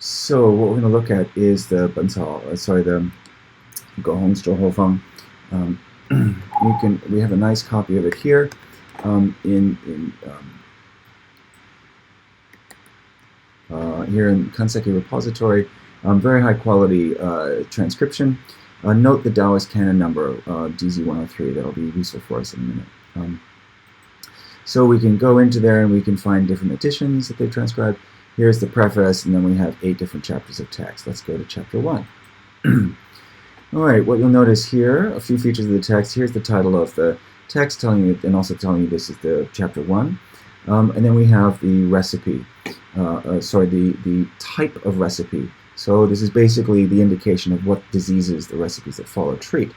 So what we're going to look at is the the Zhouhou fang. We have a nice copy of it here here in Kanseki repository. Very high quality transcription. Note the Taoist canon number DZ103. That'll be useful for us in a minute. So we can go into there and we can find different editions that they've transcribed. Here's the preface, and then we have 8 different chapters of text. Let's go to chapter 1. All right, what you'll notice here, a few features of the text. Here's the title of the text, telling you, and also telling you this is the chapter 1. And then we have the recipe, the type of recipe. So this is basically the indication of what diseases the recipes that follow treat.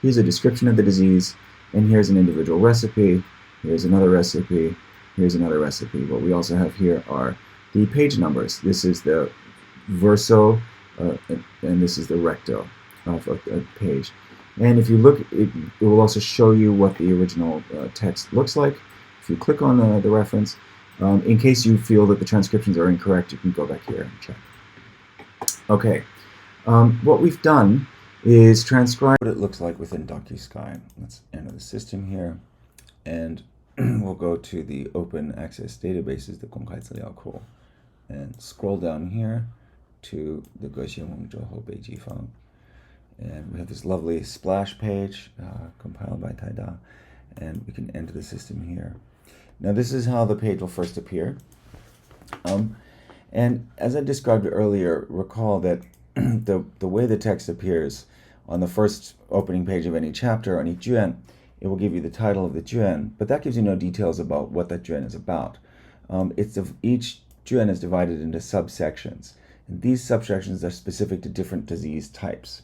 Here's a description of the disease, and here's an individual recipe. Here's another recipe. Here's another recipe. What we also have here are the page numbers. This is the verso, and this is the recto of a page. And if you look, it will also show you what the original text looks like. If you click on the reference, in case you feel that the transcriptions are incorrect, you can go back here and check. Okay, what we've done is transcribe what it looks like within DocuSky. Let's enter the system here, and we'll go to the open access databases, the 公开资料库, and scroll down here to the Zhouhou beiji fang. And we have this lovely splash page compiled by Taida, and we can enter the system here. Now this is how the page will first appear. And as I described earlier, recall that the way the text appears on the first opening page of any chapter, on each juan, it will give you the title of the juan, but that gives you no details about what that juan is about. Each juan is divided into subsections, and these subsections are specific to different disease types.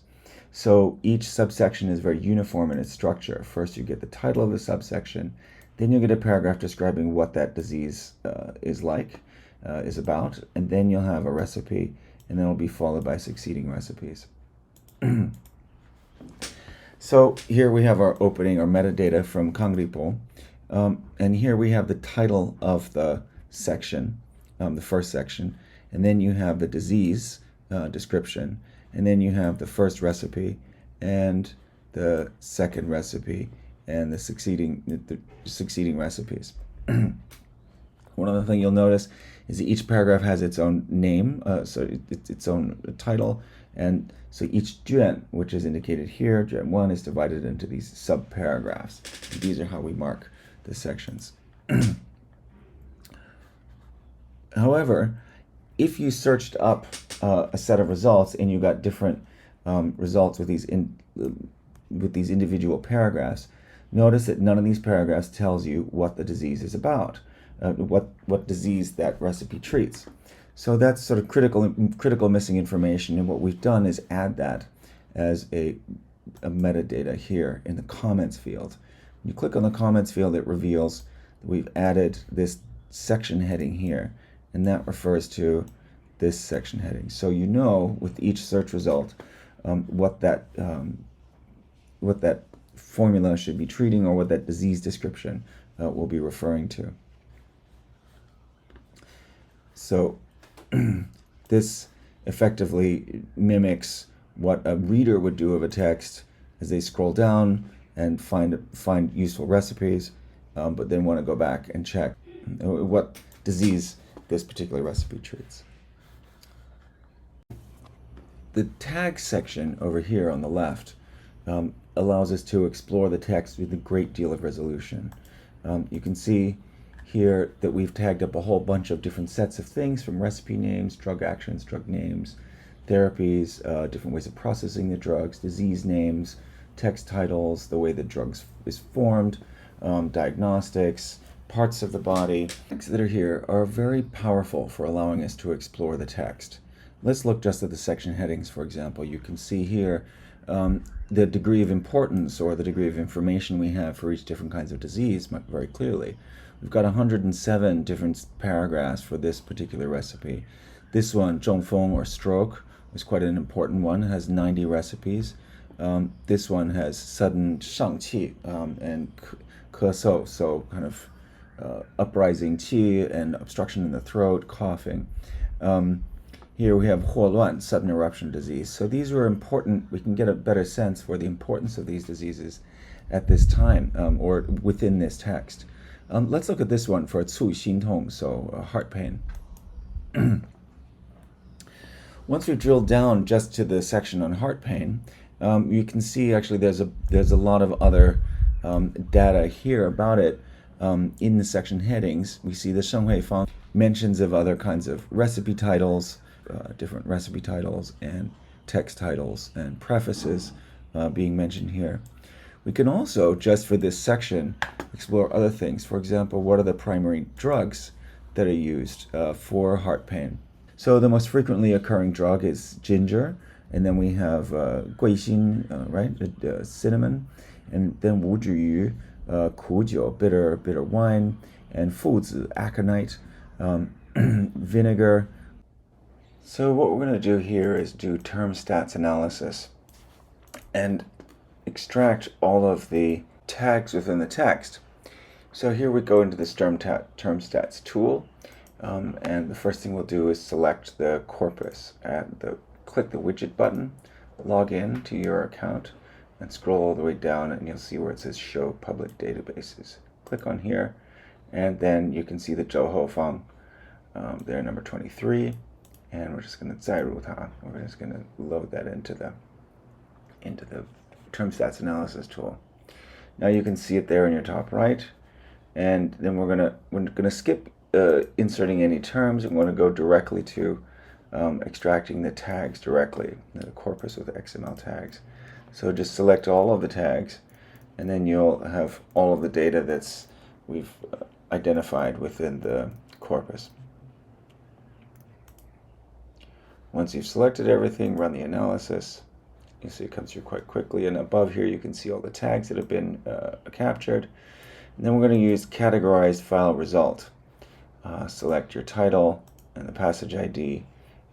So each subsection is very uniform in its structure. First you get the title of the subsection, then you get a paragraph describing what that disease is about, and then you'll have a recipe, and then it'll be followed by succeeding recipes. So here we have our opening, our metadata from Kangripo, and here we have the title of the section, the first section, and then you have the disease description, and then you have the first recipe, and the second recipe, and the succeeding recipes. One other thing you'll notice is that each paragraph has its own name, so its own title, and so each juan, which is indicated here, juan 1, is divided into these sub-paragraphs. These are how we mark the sections. However, if you searched up a set of results and you got different results with these individual paragraphs, notice that none of these paragraphs tells you what the disease is about, what disease that recipe treats. So that's sort of critical missing information, and what we've done is add that as a metadata here in the comments field. When you click on the comments field, it reveals that we've added this section heading here, and that refers to this section heading. So you know with each search result what that formula should be treating, or what that disease description will be referring to. So this effectively mimics what a reader would do of a text as they scroll down and find useful recipes, but then want to go back and check what disease this particular recipe treats. The tag section over here on the left allows us to explore the text with a great deal of resolution. You can see here that we've tagged up a whole bunch of different sets of things, from recipe names, drug actions, drug names, therapies, different ways of processing the drugs, disease names, text titles, the way the drugs is formed, diagnostics, parts of the body. Things that are here are very powerful for allowing us to explore the text. Let's look just at the section headings, for example. You can see here the degree of importance, or the degree of information we have for each different kinds of disease very clearly. We've got 107 different paragraphs for this particular recipe. This one, 中风 or stroke, is quite an important one. It has 90 recipes. This one has sudden 上气 and 咳嗽, so kind of uprising qi and obstruction in the throat, coughing. Here we have 霍乱, sudden eruption disease. So these were important. We can get a better sense for the importance of these diseases at this time, or within this text. Let's look at this one for 促心痛, so heart pain. Once we drill down just to the section on heart pain, you can see actually there's a lot of other data here about it in the section headings. We see the Zhouhou fang, mentions of other kinds of recipe titles, different recipe titles and text titles and prefaces being mentioned here. We can also, just for this section, explore other things. For example, what are the primary drugs that are used for heart pain? So the most frequently occurring drug is ginger, and then we have guixin, right, cinnamon, and then 无脂鱼, 苦酒, bitter wine, and 附子, aconite, vinegar. So what we're going to do here is do term stats analysis and extract all of the tags within the text. So here we go into this term stats tool, and the first thing we'll do is select the corpus. Click the widget button, log in to your account, and scroll all the way down, and you'll see where it says show public databases. Click on here, and then you can see the Zhouhou fang there, number 23, and we're just going to 载入它. We're just going to load that into the term stats analysis tool. Now you can see it there in your top right, and then we're gonna skip inserting any terms, and we're going to go directly to extracting the tags directly, the corpus with XML tags. So just select all of the tags, and then you'll have all of the data that's we've identified within the corpus. Once you've selected everything, run the analysis. You see it comes through quite quickly, and above here you can see all the tags that have been captured. And then we're going to use categorized file result. Select your title and the passage ID,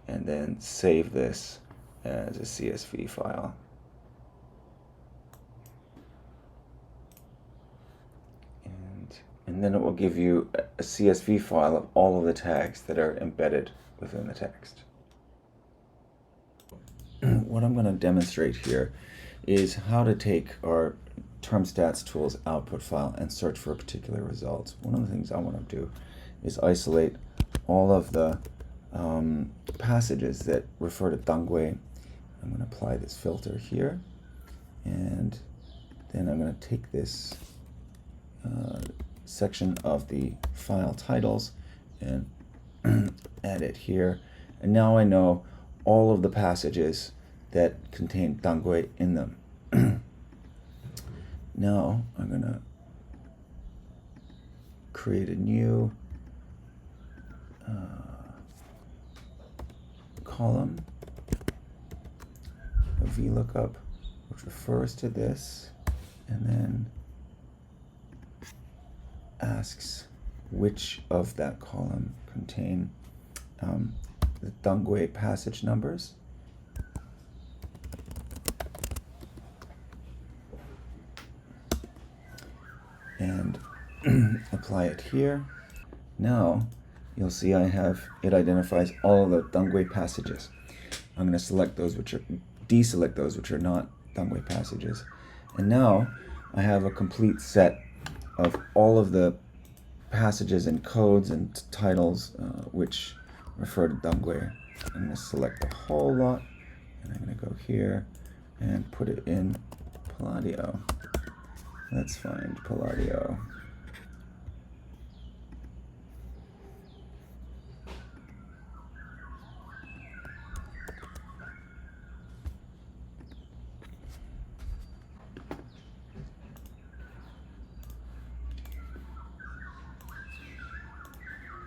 and then save this as a CSV file. And then it will give you a CSV file of all of the tags that are embedded within the text. What I'm going to demonstrate here is how to take our term stats tool's output file and search for a particular result. One of the things I want to do is isolate all of the passages that refer to dangui. I'm going to apply this filter here, and then I'm going to take this section of the file titles and add it here. And now I know all of the passages that contain dangui in them. Now I'm going to create a new column, a VLOOKUP, which refers to this, and then asks which of that column contain the dangui passage numbers. And apply it here. Now you'll see it identifies all of the dangui passages. I'm going to select those deselect those which are not dangui passages. And now I have a complete set of all of the passages and codes and titles which refer to dangui. I'm going to select the whole lot, and I'm going to go here and put it in Palladio. Let's find Palladio.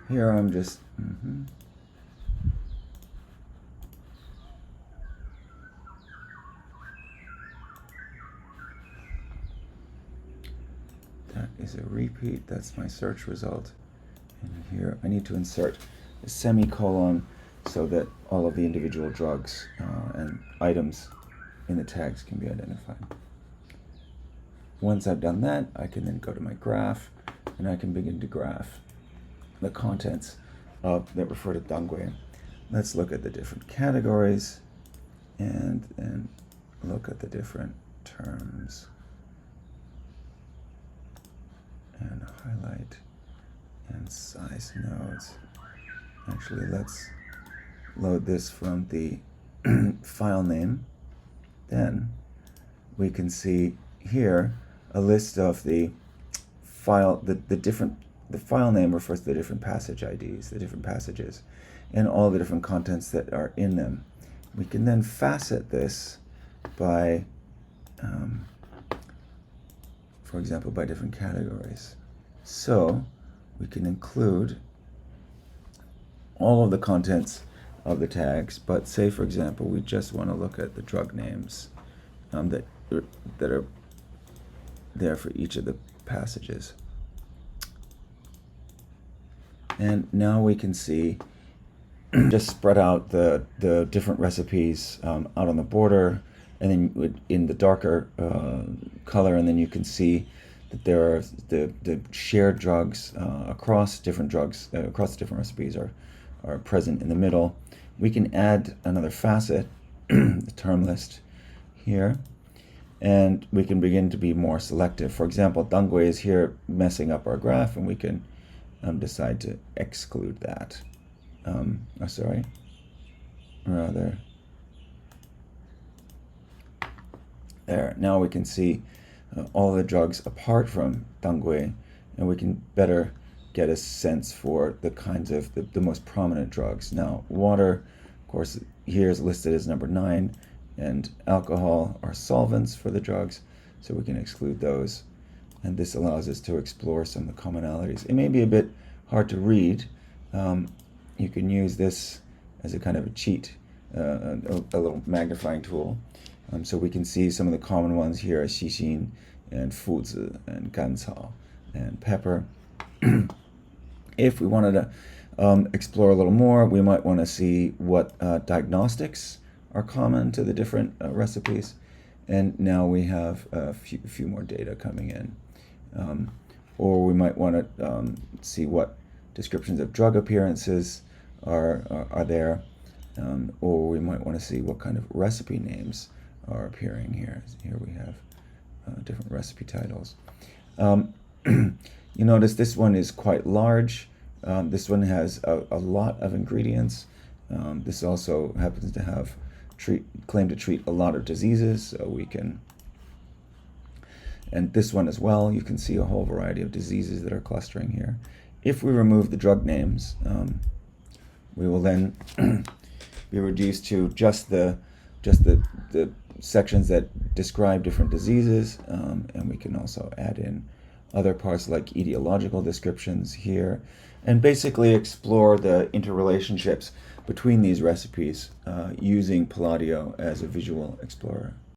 Here I'm just that is a repeat. That's my search result. And here I need to insert a semicolon so that all of the individual drugs and items in the tags can be identified. Once I've done that, I can then go to my graph, and I can begin to graph the contents that refer to dangui. let's look at the different categories and look at the different terms and highlight and size nodes. Actually, let's load this from the file name. Then we can see here a list of the file, the file name refers to the different passage IDs, the different passages, and all the different contents that are in them. We can then facet this by, for example, by different categories. So we can include all of the contents of the tags, but say, for example, we just want to look at the drug names that are there for each of the passages. And now we can see just spread out the different recipes out on the border, and then in the darker color, and then you can see that there are the shared drugs across different drugs, across the different recipes are present in the middle. We can add another facet, the term list here, and we can begin to be more selective. For example, dangui is here messing up our graph, and we can decide to exclude that. There. Now we can see all the drugs apart from dangui, and we can better get a sense for the kinds of the most prominent drugs. Now, water, of course, here is listed as number 9, and alcohol are solvents for the drugs, so we can exclude those. And this allows us to explore some of the commonalities. It may be a bit hard to read. You can use this as a kind of a cheat, a little magnifying tool. So we can see some of the common ones here as xixin and fuzi and gancao and pepper. If we wanted to explore a little more, we might want to see what diagnostics are common to the different recipes. And now we have a few more data coming in. Or we might want to see what descriptions of drug appearances are there. Or we might want to see what kind of recipe names are appearing here. Here we have different recipe titles. You notice this one is quite large. This one has a lot of ingredients. This also happens to have claim to treat a lot of diseases, so we can, and this one as well, you can see a whole variety of diseases that are clustering here. If we remove the drug names, we will then be reduced to just the sections that describe different diseases, and we can also add in other parts like etiological descriptions here, and basically explore the interrelationships between these recipes using Palladio as a visual explorer.